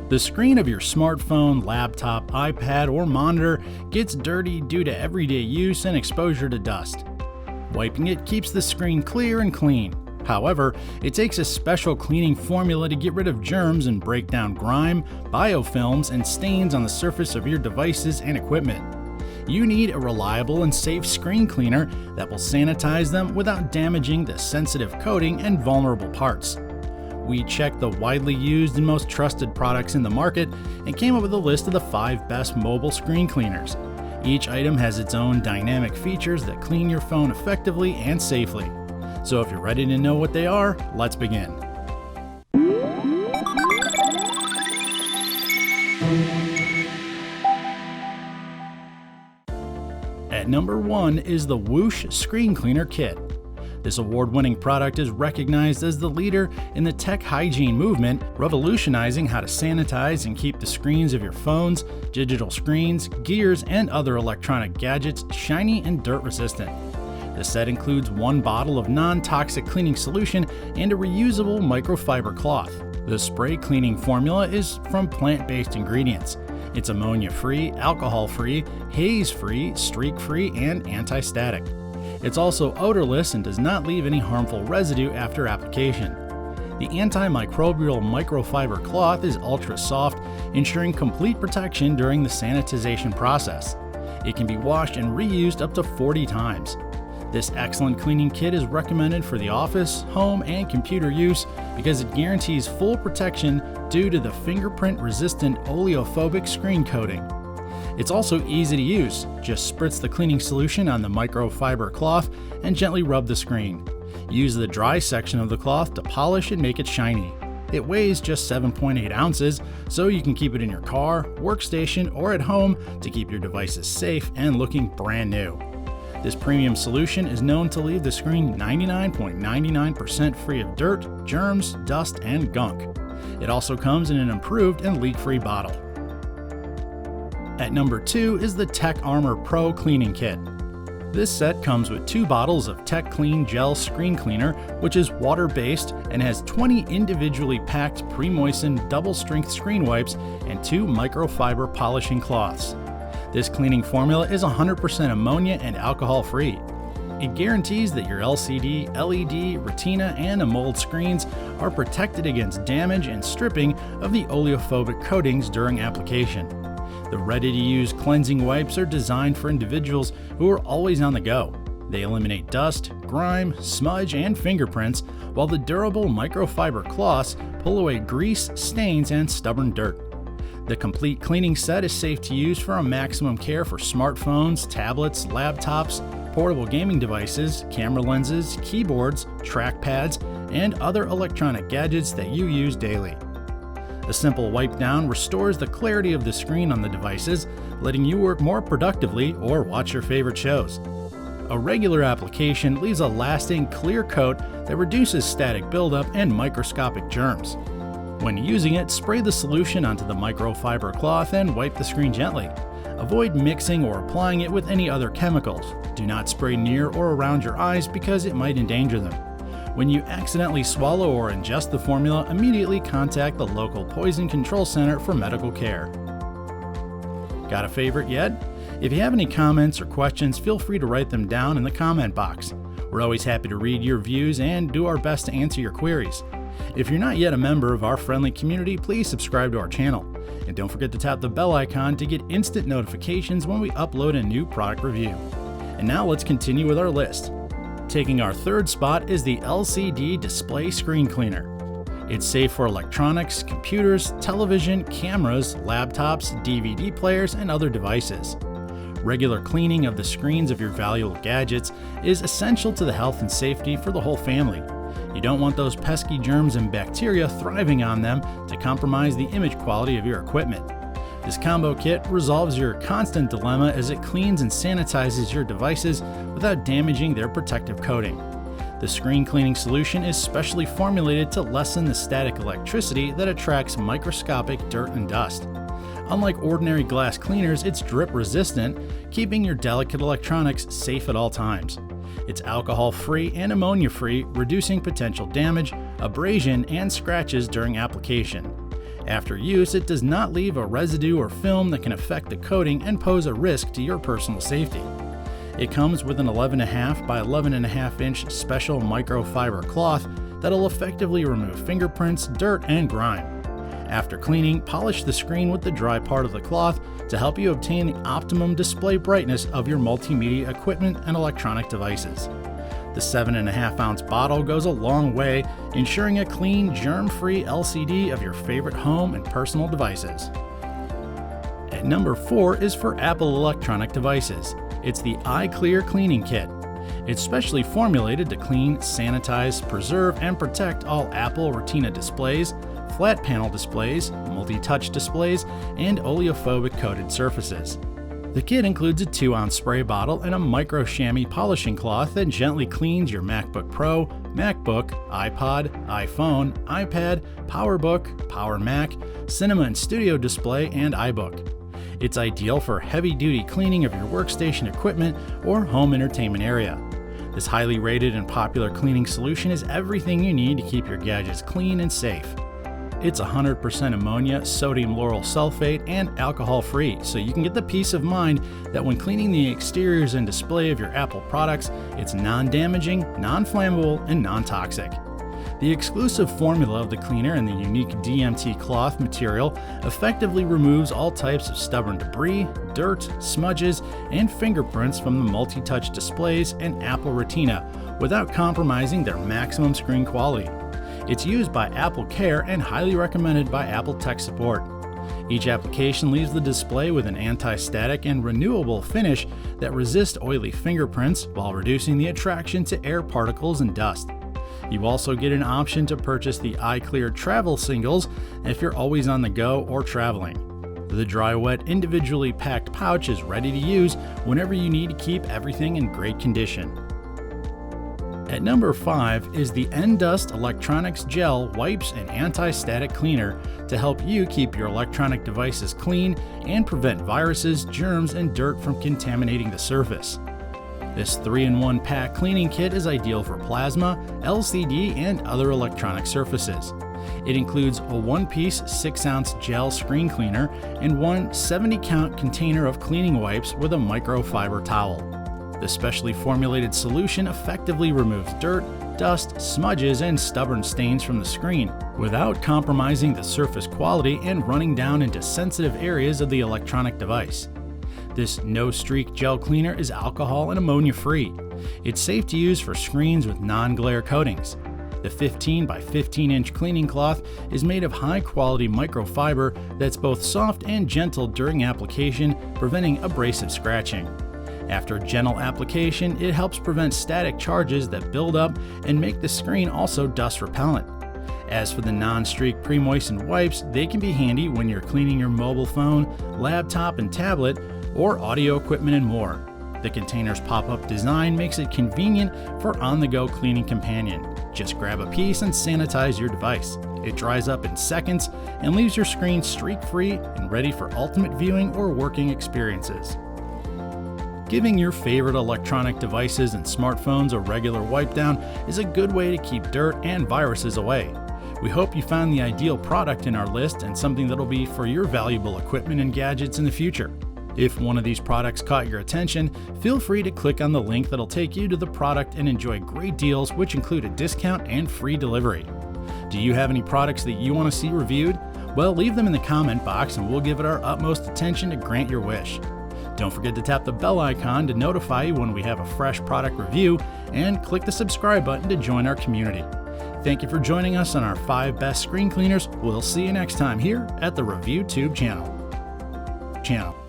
The screen of your smartphone, laptop, iPad, or monitor gets dirty due to everyday use and exposure to dust. Wiping it keeps the screen clear and clean. However, it takes a special cleaning formula to get rid of germs and break down grime, biofilms, and stains on the surface of your devices and equipment. You need a reliable and safe screen cleaner that will sanitize them without damaging the sensitive coating and vulnerable parts. We checked the widely used and most trusted products in the market and came up with a list of the 5 best mobile screen cleaners. Each item has its own dynamic features that clean your phone effectively and safely. So if you're ready to know what they are, let's begin. At number 1 is the Whoosh Screen Cleaner Kit. This award-winning product is recognized as the leader in the tech hygiene movement, revolutionizing how to sanitize and keep the screens of your phones, digital screens, gears, and other electronic gadgets shiny and dirt-resistant. The set includes 1 bottle of non-toxic cleaning solution and a reusable microfiber cloth. The spray cleaning formula is from plant-based ingredients. It's ammonia-free, alcohol-free, haze-free, streak-free, and anti-static. It's also odorless and does not leave any harmful residue after application. The antimicrobial microfiber cloth is ultra-soft, ensuring complete protection during the sanitization process. It can be washed and reused up to 40 times. This excellent cleaning kit is recommended for the office, home, and computer use because it guarantees full protection due to the fingerprint-resistant oleophobic screen coating. It's also easy to use. Just spritz the cleaning solution on the microfiber cloth and gently rub the screen. Use the dry section of the cloth to polish and make it shiny. It weighs just 7.8 ounces, so you can keep it in your car, workstation, or at home to keep your devices safe and looking brand new. This premium solution is known to leave the screen 99.99% free of dirt, germs, dust, and gunk. It also comes in an improved and leak-free bottle. At number 2 is the Tech Armor Pro Cleaning Kit. This set comes with 2 bottles of Tech Clean Gel Screen Cleaner, which is water-based and has 20 individually packed pre-moistened double-strength screen wipes and 2 microfiber polishing cloths. This cleaning formula is 100% ammonia and alcohol-free. It guarantees that your LCD, LED, Retina, and AMOLED screens are protected against damage and stripping of the oleophobic coatings during application. The ready-to-use cleansing wipes are designed for individuals who are always on the go. They eliminate dust, grime, smudge, and fingerprints, while the durable microfiber cloths pull away grease, stains, and stubborn dirt. The complete cleaning set is safe to use for a maximum care for smartphones, tablets, laptops, portable gaming devices, camera lenses, keyboards, trackpads, and other electronic gadgets that you use daily. A simple wipe down restores the clarity of the screen on the devices, letting you work more productively or watch your favorite shows. A regular application leaves a lasting, clear coat that reduces static buildup and microscopic germs. When using it, spray the solution onto the microfiber cloth and wipe the screen gently. Avoid mixing or applying it with any other chemicals. Do not spray near or around your eyes because it might endanger them. When you accidentally swallow or ingest the formula, immediately contact the local Poison Control Center for medical care. Got a favorite yet? If you have any comments or questions, feel free to write them down in the comment box. We're always happy to read your views and do our best to answer your queries. If you're not yet a member of our friendly community, please subscribe to our channel. And don't forget to tap the bell icon to get instant notifications when we upload a new product review. And now let's continue with our list. Taking our 3rd spot is the LCD Display Screen Cleaner. It's safe for electronics, computers, television, cameras, laptops, DVD players, and other devices. Regular cleaning of the screens of your valuable gadgets is essential to the health and safety for the whole family. You don't want those pesky germs and bacteria thriving on them to compromise the image quality of your equipment. This combo kit resolves your constant dilemma as it cleans and sanitizes your devices without damaging their protective coating. The screen cleaning solution is specially formulated to lessen the static electricity that attracts microscopic dirt and dust. Unlike ordinary glass cleaners, it's drip resistant, keeping your delicate electronics safe at all times. It's alcohol-free and ammonia-free, reducing potential damage, abrasion, and scratches during application. After use, it does not leave a residue or film that can affect the coating and pose a risk to your personal safety. It comes with an 11.5 by 11.5 inch special microfiber cloth that'll effectively remove fingerprints, dirt, and grime. After cleaning, polish the screen with the dry part of the cloth to help you obtain the optimum display brightness of your multimedia equipment and electronic devices. The 7.5 ounce bottle goes a long way, ensuring a clean, germ-free LCD of your favorite home and personal devices. At number 4 is for Apple electronic devices. It's the iClear Cleaning Kit. It's specially formulated to clean, sanitize, preserve, and protect all Apple Retina displays, flat panel displays, multi-touch displays, and oleophobic coated surfaces. The kit includes a 2-ounce spray bottle and a micro chamois polishing cloth that gently cleans your MacBook Pro, MacBook, iPod, iPhone, iPad, PowerBook, Power Mac, Cinema and Studio Display, and iBook. It's ideal for heavy-duty cleaning of your workstation equipment or home entertainment area. This highly rated and popular cleaning solution is everything you need to keep your gadgets clean and safe. It's 100% ammonia, sodium lauryl sulfate, and alcohol-free, so you can get the peace of mind that when cleaning the exteriors and display of your Apple products, it's non-damaging, non-flammable, and non-toxic. The exclusive formula of the cleaner and the unique DMT cloth material effectively removes all types of stubborn debris, dirt, smudges, and fingerprints from the multi-touch displays and Apple Retina without compromising their maximum screen quality. It's used by Apple Care and highly recommended by Apple Tech Support. Each application leaves the display with an anti-static and renewable finish that resists oily fingerprints while reducing the attraction to air particles and dust. You also get an option to purchase the iClear Travel Singles if you're always on the go or traveling. The dry wet individually packed pouch is ready to use whenever you need to keep everything in great condition. At number 5 is the N-Dust Electronics Gel Wipes and Anti-Static Cleaner to help you keep your electronic devices clean and prevent viruses, germs, and dirt from contaminating the surface. This 3-in-1 pack cleaning kit is ideal for plasma, LCD, and other electronic surfaces. It includes a 1-piece 6-ounce gel screen cleaner and one 70-count container of cleaning wipes with a microfiber towel. The specially formulated solution effectively removes dirt, dust, smudges, and stubborn stains from the screen without compromising the surface quality and running down into sensitive areas of the electronic device. This no-streak gel cleaner is alcohol and ammonia-free. It's safe to use for screens with non-glare coatings. The 15 by 15 inch cleaning cloth is made of high-quality microfiber that's both soft and gentle during application, preventing abrasive scratching. After gentle application, it helps prevent static charges that build up and make the screen also dust repellent. As for the non-streak pre-moistened wipes, they can be handy when you're cleaning your mobile phone, laptop and tablet, or audio equipment and more. The container's pop-up design makes it convenient for on-the-go cleaning companion. Just grab a piece and sanitize your device. It dries up in seconds and leaves your screen streak-free and ready for ultimate viewing or working experiences. Giving your favorite electronic devices and smartphones a regular wipe down is a good way to keep dirt and viruses away. We hope you found the ideal product in our list and something that'll be for your valuable equipment and gadgets in the future. If one of these products caught your attention, feel free to click on the link that'll take you to the product and enjoy great deals which include a discount and free delivery. Do you have any products that you want to see reviewed? Well, leave them in the comment box and we'll give it our utmost attention to grant your wish. Don't forget to tap the bell icon to notify you when we have a fresh product review, and click the subscribe button to join our community. Thank you for joining us on our 5 best screen cleaners. We'll see you next time here at the ReviewTube channel.